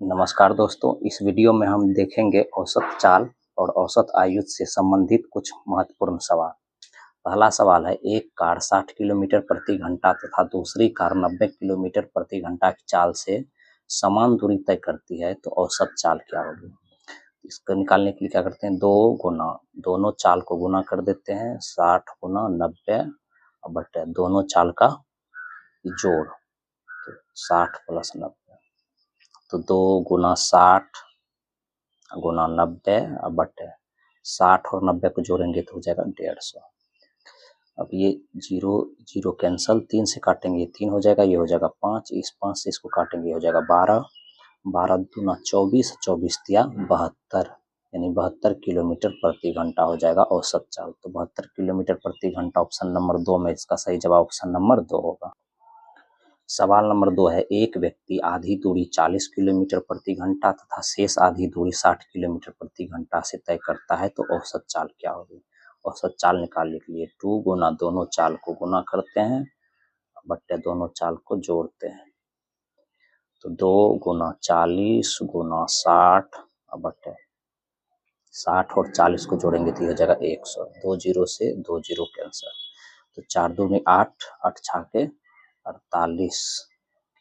नमस्कार दोस्तों, इस वीडियो में हम देखेंगे औसत चाल और औसत आयु से संबंधित कुछ महत्वपूर्ण सवाल। पहला सवाल है, एक कार 60 किलोमीटर प्रति घंटा तथा दूसरी कार 90 किलोमीटर प्रति घंटा की चाल से समान दूरी तय करती है तो औसत चाल क्या होगी। इसको निकालने के लिए क्या करते हैं, दो गुना, दोनों चाल को गुना कर देते हैं, 60 गुना 90 बटे दोनों चाल का जोड़, तो 60 प्लस 90, तो 2 गुना 60 गुना 90 बटे 60 और 90 को जोड़ेंगे तो हो जाएगा 150। अब ये जीरो जीरो कैंसल, 3 से काटेंगे ये 3 हो जाएगा, ये हो जाएगा 5, इस 5 से इसको काटेंगे हो जाएगा 12, 12 दूना 24, 24 तिया 72, यानी 72 किलोमीटर प्रति घंटा हो जाएगा औसत चाल। तो 72 किलोमीटर प्रति घंटा ऑप्शन नंबर 2 में इसका सही जवाब ऑप्शन नंबर 2 होगा। सवाल नंबर 2 है, एक व्यक्ति आधी दूरी 40 किलोमीटर प्रति घंटा तथा शेष आधी दूरी 60 किलोमीटर प्रति घंटा से तय करता है तो औसत चाल क्या होगी। औसत चाल निकालने के लिए 2 गुना दोनों चाल को गुना करते हैं बट्टे दोनों चाल को जोड़ते हैं, तो 2 गुना 40 गुना 60 बट्टे 60 और 40 को जोड़ेंगे तो हो जाएगा 100, 2 जीरो से 2 जीरो कैंसर, तो 4 दूनी 8, 8 छाके 48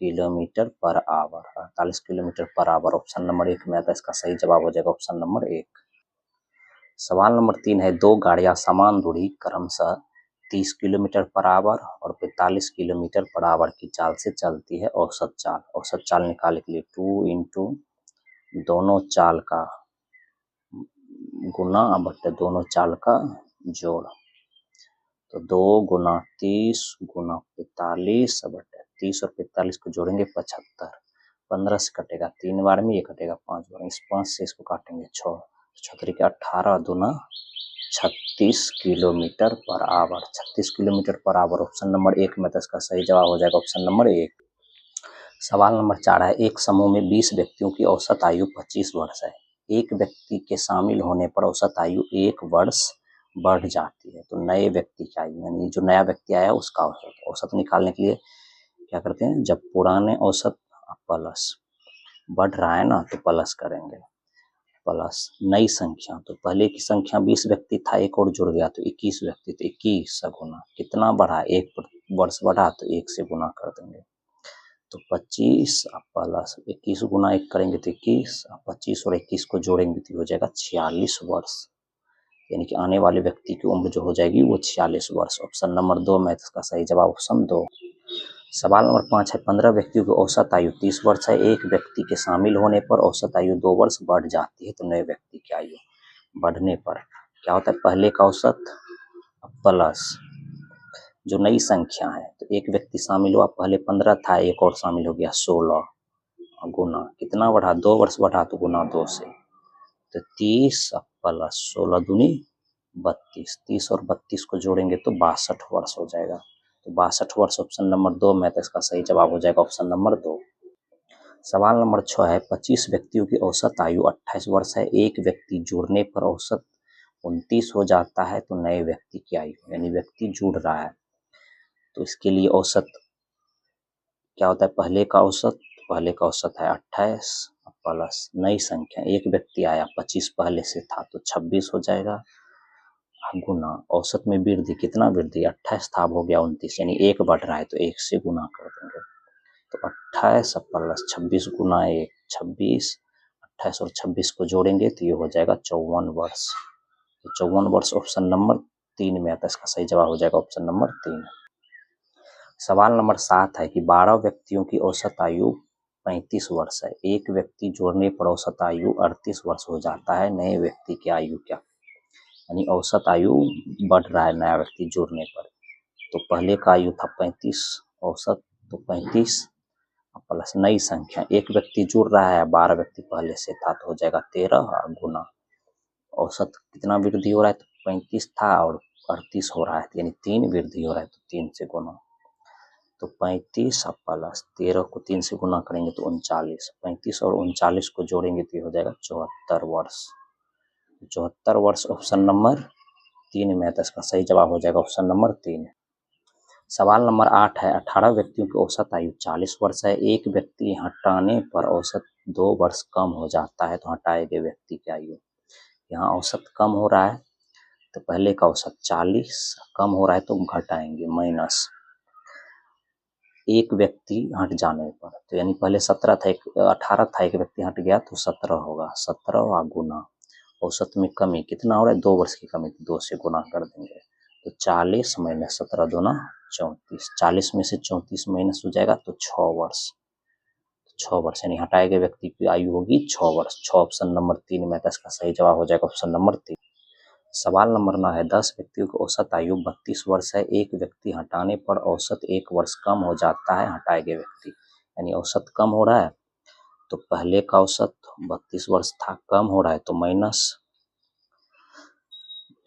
kilometre per hour, 48 kilometre per hour option number 1 में आता है। इसका सही जवाब हो जाएगा ऑप्शन नंबर 1। सवाल नंबर 3 है, दो गाड़ियां समान दूरी क्रमशः 30 किलोमीटर पर आवर और 45 किलोमीटर पर आवर की चाल से चलती है, औसत चाल। औसत चाल निकालने के लिए 2 इंटू दोनों चाल का गुना बटे दोनों चाल का जोड़, तो 2 गुना 30 गुना 45 बटे 30 और 45 को जोड़ेंगे 75, 15 से कटेगा 3 बार में, ये कटेगा 5 बार में, इस 5 से इसको काटेंगे 6, 6 के 18 दूना 36 kilometre per hour, 36 kilometre per hour option number 1 में, तो इसका सही जवाब हो जाएगा ऑप्शन नंबर 1। सवाल नंबर 4 है, एक समूह में 20 व्यक्तियों की औसत आयु 25 वर्ष है। एक व्यक्ति के शामिल होने पर औसत आयु 1 वर्ष बढ़ जाती है तो नए व्यक्ति की आयु, यानी जो नया व्यक्ति आया उसका औसत निकालने के लिए क्या करते हैं, जब पुराने औसत प्लस बढ़ रहा है ना तो प्लस करेंगे, प्लस नई संख्या, तो पहले की संख्या 20 व्यक्ति था, एक और जुड़ गया तो 21 व्यक्ति, तो 21 गुना कितना बढ़ा, 1 वर्ष बढ़ा तो 1 से गुना कर देंगे, तो 25 प्लस 21 गुना 1 करेंगे तो 21, 25 और 21 को जोड़ेंगे तो हो जाएगा 46 वर्ष, यानी कि आने वाले व्यक्ति की उम्र जो हो जाएगी वो 46 वर्ष, ऑप्शन नंबर 2 में, इसका सही जवाब ऑप्शन 2। सवाल नंबर 5 है, 15 व्यक्तियों की औसत आयु 30 वर्ष है। एक व्यक्ति के शामिल होने पर औसत आयु 2 वर्ष बढ़ जाती है तो नए व्यक्ति की आयु बढ़ने पर क्या होता है, पहले का औसत प्लस जो नई संख्या है, तो एक व्यक्ति शामिल हुआ, पहले 15 था, एक और शामिल हो गया 16, गुना कितना बढ़ा, 2 वर्ष बढ़ा तो गुना 2 से, तो 30 प्लस 16 दूनी 32, 30 और 32 को जोड़ेंगे तो 62 वर्ष हो जाएगा, तो 62 वर्ष ऑप्शन नंबर 2 में, तो इसका सही जवाब हो जाएगा ऑप्शन नंबर 2। सवाल नंबर 6 है, 25 व्यक्तियों की औसत आयु 28 वर्ष है। एक व्यक्ति जुड़ने पर औसत 29 हो जाता है तो नए व्यक्ति की आयु, यानी व्यक्ति जुड़ रहा है तो इसके लिए औसत क्या होता है, पहले का औसत है 28 प्लस नई संख्या, एक व्यक्ति आया 25 पहले से था तो 26 हो जाएगा, गुना औसत में वृद्धि, कितना वृद्धि, 28 था अब हो गया 29, यानी 1 बढ़ रहा है तो 1 से गुना कर देंगे, तो 28 प्लस 26 गुना 1 26, 28 और 26 को जोड़ेंगे तो ये हो जाएगा 54 वर्ष, तो 54 वर्ष ऑप्शन नंबर 3 में आता है। इसका सही जवाब हो जाएगा ऑप्शन नंबर 3। सवाल नंबर 7 है कि 12 व्यक्तियों की औसत आयु 35 वर्ष है। एक व्यक्ति जोड़ने पर औसत आयु 38 वर्ष हो जाता है, नए व्यक्ति की आयु क्या, यानी औसत आयु बढ़ रहा है नया व्यक्ति जुड़ने पर, तो पहले का आयु था 35 औसत, तो 35 प्लस नई संख्या, एक व्यक्ति जुड़ रहा है, 12 व्यक्ति पहले से था तो हो जाएगा 13 और गुना औसत कितना वृद्धि हो रहा है, तो 35 था और 38 हो रहा है, यानी 3 वृद्धि हो रहा है तो 3 से गुना, तो 35 प्लस 13 को 3 से गुना करेंगे तो 39, 35 और 39 को जोड़ेंगे तो ये हो जाएगा 74 वर्ष, 74 वर्ष ऑप्शन नंबर 3 में है, तो इसका सही जवाब हो जाएगा ऑप्शन नंबर 3। सवाल नंबर 8 है 18 व्यक्तियों की औसत आयु 40 वर्ष है। एक व्यक्ति हटाने पर औसत 2 वर्ष कम हो जाता है तो हटाए गए व्यक्ति की आयु। यहाँ औसत कम हो रहा है तो पहले का औसत 40 कम हो रहा है तो घटाएंगे माइनस एक व्यक्ति हट जाने पर, तो यानी पहले 17 था 18 था, एक व्यक्ति हट गया तो 17 होगा। 17 गुना औसत में कमी कितना हो रहा है, 2 वर्ष की कमी, 2 से गुना कर देंगे तो 40 माइनस 17 दूना 34। 40 में से 34 माइनस हो जाएगा तो 6 वर्ष। 6 वर्ष यानी हटाए गए व्यक्ति की आयु होगी 6 वर्ष। 6 ऑप्शन नंबर 3 में, इसका सही जवाब हो जाएगा ऑप्शन नंबर 3। सवाल नंबर 9 है 10 व्यक्तियों की औसत आयु 32 वर्ष है। एक व्यक्ति हटाने पर औसत 1 वर्ष कम हो जाता है हटाए गए व्यक्ति, यानी औसत कम हो रहा है तो पहले का औसत 32 वर्ष था, कम हो रहा है तो माइनस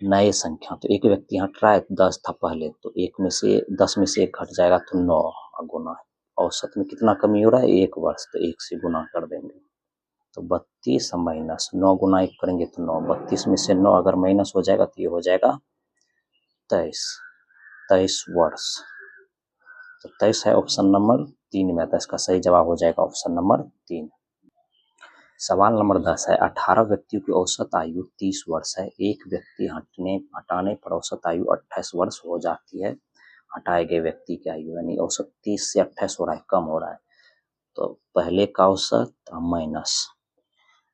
नए संख्या, तो एक व्यक्ति हट रहा है 10 था पहले तो 10 में से 1 घट जाएगा तो 9 गुना औसत में कितना कमी हो रहा है 1 वर्ष, तो 1 से गुना कर देंगे तो 32 माइनस 9 गुना 1 करेंगे तो 9। 32 में से 9 अगर माइनस हो जाएगा तो ये हो जाएगा 23 वर्ष। तो 23 है ऑप्शन नंबर 3 में, तो इसका सही जवाब हो जाएगा ऑप्शन नंबर 3। सवाल नंबर 10 है 18 व्यक्तियों की औसत आयु 30 वर्ष है। एक व्यक्ति हटाने पर औसत आयु 28 वर्ष हो जाती है हटाए गए व्यक्ति की आयु, यानी औसत 30 से 28 हो रहा है, कम हो रहा है तो पहले का औसत माइनस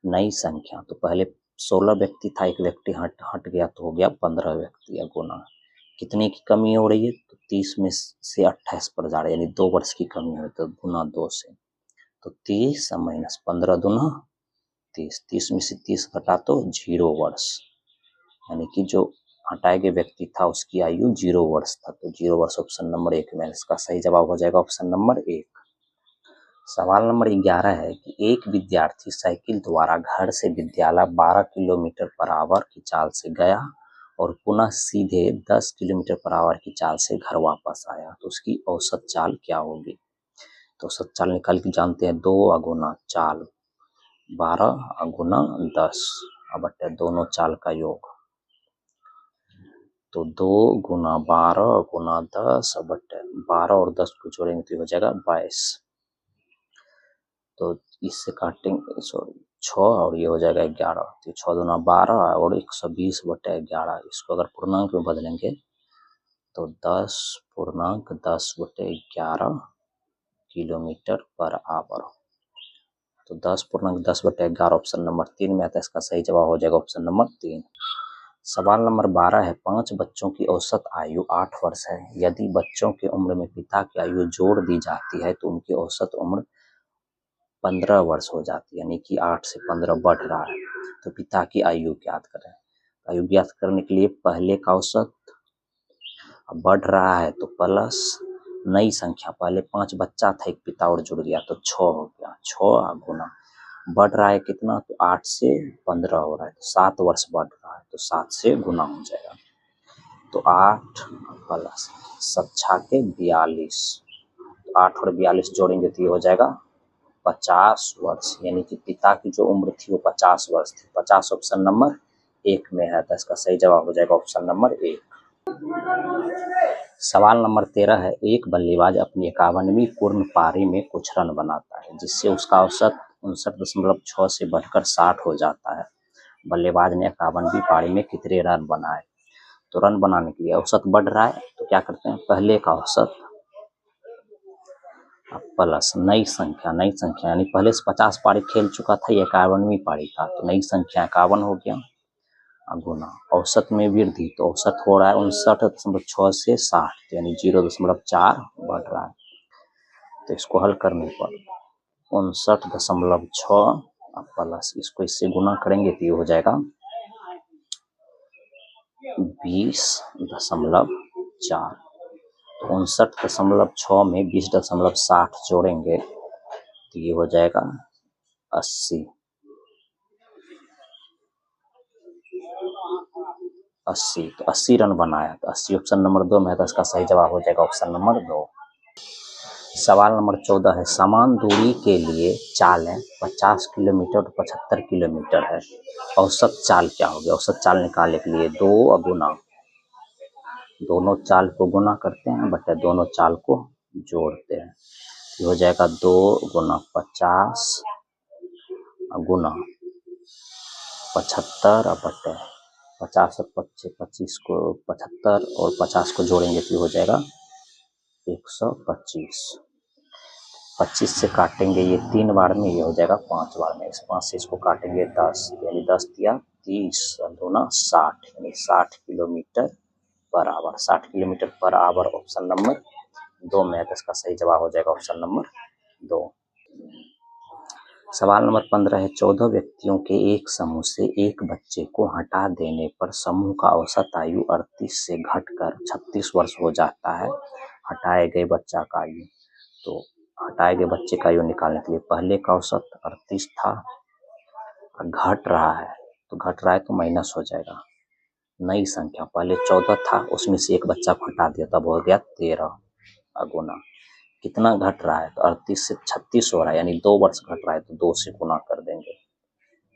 नई संख्या, तो पहले 16 व्यक्ति था, एक व्यक्ति हट गया तो हो गया 15 व्यक्ति या गुना कितने की कमी हो रही है तो 30 में से 28 पर जा रहा है, यानी 2 वर्ष की कमी हो तो गुना 2 से, तो 30 माइनस 15 दूना 30। 30 में से 30 घटा तो 0 वर्ष, यानी कि जो हटाए गए व्यक्ति था उसकी आयु 0 वर्ष था, तो 0 वर्ष ऑप्शन नंबर 1 में, इसका सही जवाब हो जाएगा ऑप्शन नंबर 1। सवाल नंबर 11 है कि एक विद्यार्थी साइकिल द्वारा घर से विद्यालय 12 किलोमीटर पर आवर की चाल से गया और पुनः सीधे 10 किलोमीटर पर आवर की चाल से घर वापस आया, तो उसकी औसत चाल क्या होगी। तो औसत चाल निकाल के जानते हैं 2 गुना चाल 12 गुना 10 बटे दोनों चाल का योग, तो 2 गुना 12 गुना 10 बटे 12 और 10 को जोड़ेंगे तो हो जाएगा 22, तो इससे काटेंगे 6 और ये हो जाएगा 11, तो 6 दूना 12 और 120 बटे 11, इसको अगर पूर्णांक में बदलेंगे तो 10.10 बटे 11 किलोमीटर पर आवर, तो 10.10 बटे 11 ऑप्शन नंबर 3 में आता है, इसका सही जवाब हो जाएगा ऑप्शन नंबर 3। सवाल नंबर 12 है 5 बच्चों की औसत आयु 8 वर्ष है। यदि बच्चों की उम्र में पिता की आयु जोड़ दी जाती है तो उनकी औसत उम्र 15 वर्ष हो जाती है, यानी कि 8 से 15 बढ़ रहा है, तो पिता की आयु ज्ञात करें। आयु ज्ञात करने के लिए पहले का औसत बढ़ रहा है तो प्लस नई संख्या, पहले 5 बच्चा था एक पिता और जुड़ गया तो 6 हो गया, 6 गुना बढ़ रहा है कितना तो 8 से 15 हो रहा है तो 7 वर्ष बढ़ रहा है तो 7 से गुना हो जाएगा, तो 8 प्लस 7 के 42, 8 और 42 जोड़ेंगे तो ये हो जाएगा 50 वर्ष, यानी कि पिता की जो उम्र थी वो 50 वर्ष थी। 50 ऑप्शन नंबर 1 में है, तो इसका सही जवाब हो जाएगा ऑप्शन नंबर 1। सवाल नंबर 13 है एक बल्लेबाज अपनी 51वीं पूर्ण पारी में कुछ रन बनाता है जिससे उसका औसत 59.6 से बढ़कर 60 हो जाता है। बल्लेबाज ने 51वीं पारी में कितने रन बनाए, तो रन बनाने के लिए औसत बढ़ रहा है तो क्या करते हैं पहले का औसत प्लस नई संख्या यानी पहले से 50 पारी खेल चुका था, ये 51वीं पारी था तो नई संख्या 51 हो गया गुना औसत में वृद्धि, तो औसत हो रहा है 59.6 से 60, यानी 0.4 बढ़ रहा है, तो इसको हल करने पर 59.6 प्लस इसको इससे गुना करेंगे तो ये हो जाएगा 20.4, 59.6 में 20.60 जोड़ेंगे तो ये हो जाएगा 80, 80 तो 80 रन बनाया, तो 80 ऑप्शन नंबर 2 में है, तो इसका सही जवाब हो जाएगा ऑप्शन नंबर 2। सवाल नंबर 14 है समान दूरी के लिए चालें 50 किलोमीटर और 75 किलोमीटर है, औसत चाल क्या होगी। औसत चाल निकालने के लिए 2 गुना दोनों चाल को गुना करते हैं बटे दोनों चाल को जोड़ते हैं। ये हो जाएगा 2 गुना 50 गुना 75 और बटे 50 और 25 को 75 और 50 को जोड़ेंगे तो हो जाएगा 125। 25 से काटेंगे ये 3 बार में, ये हो जाएगा 5 बार में। इस 5 से इसको काटेंगे 10, यानी 10 दिया 30 और दूना 60, यानी 60 kilometre per hour. 60 kilometre per hour option number 2 में है, तो इसका सही जवाब हो जाएगा ऑप्शन नंबर 2। सवाल नंबर 15 है 14 व्यक्तियों के एक समूह से एक बच्चे को हटा देने पर समूह का औसत आयु 38 से घटकर 36 वर्ष हो जाता है। हटाए गए बच्चा का आयु, तो हटाए गए बच्चे का आयु निकालने के लिए पहले का औसत 38 था, घट रहा है तो माइनस हो जाएगा। नई संख्या पहले 14 था, उसमें से एक बच्चा को हटा दिया तब हो गया 13 गुना कितना घट रहा है, तो 38 से 36 हो रहा है, यानी 2 वर्ष घट रहा है तो 2 से गुना कर देंगे।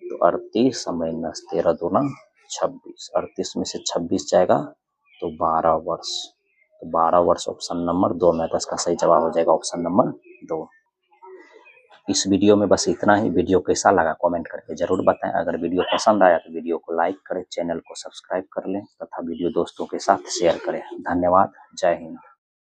तो 38 माइनस 13 दूना 26, 38 में से 26 जाएगा तो 12 वर्ष। तो 12 वर्ष ऑप्शन नंबर 2 में, तो इसका सही जवाब हो जाएगा ऑप्शन नंबर 2। इस वीडियो में बस इतना ही। वीडियो कैसा लगा कमेंट करके जरूर बताएं। अगर वीडियो पसंद आया तो वीडियो को लाइक करें, चैनल को सब्सक्राइब कर लें तथा वीडियो दोस्तों के साथ शेयर करें। धन्यवाद। जय हिंद।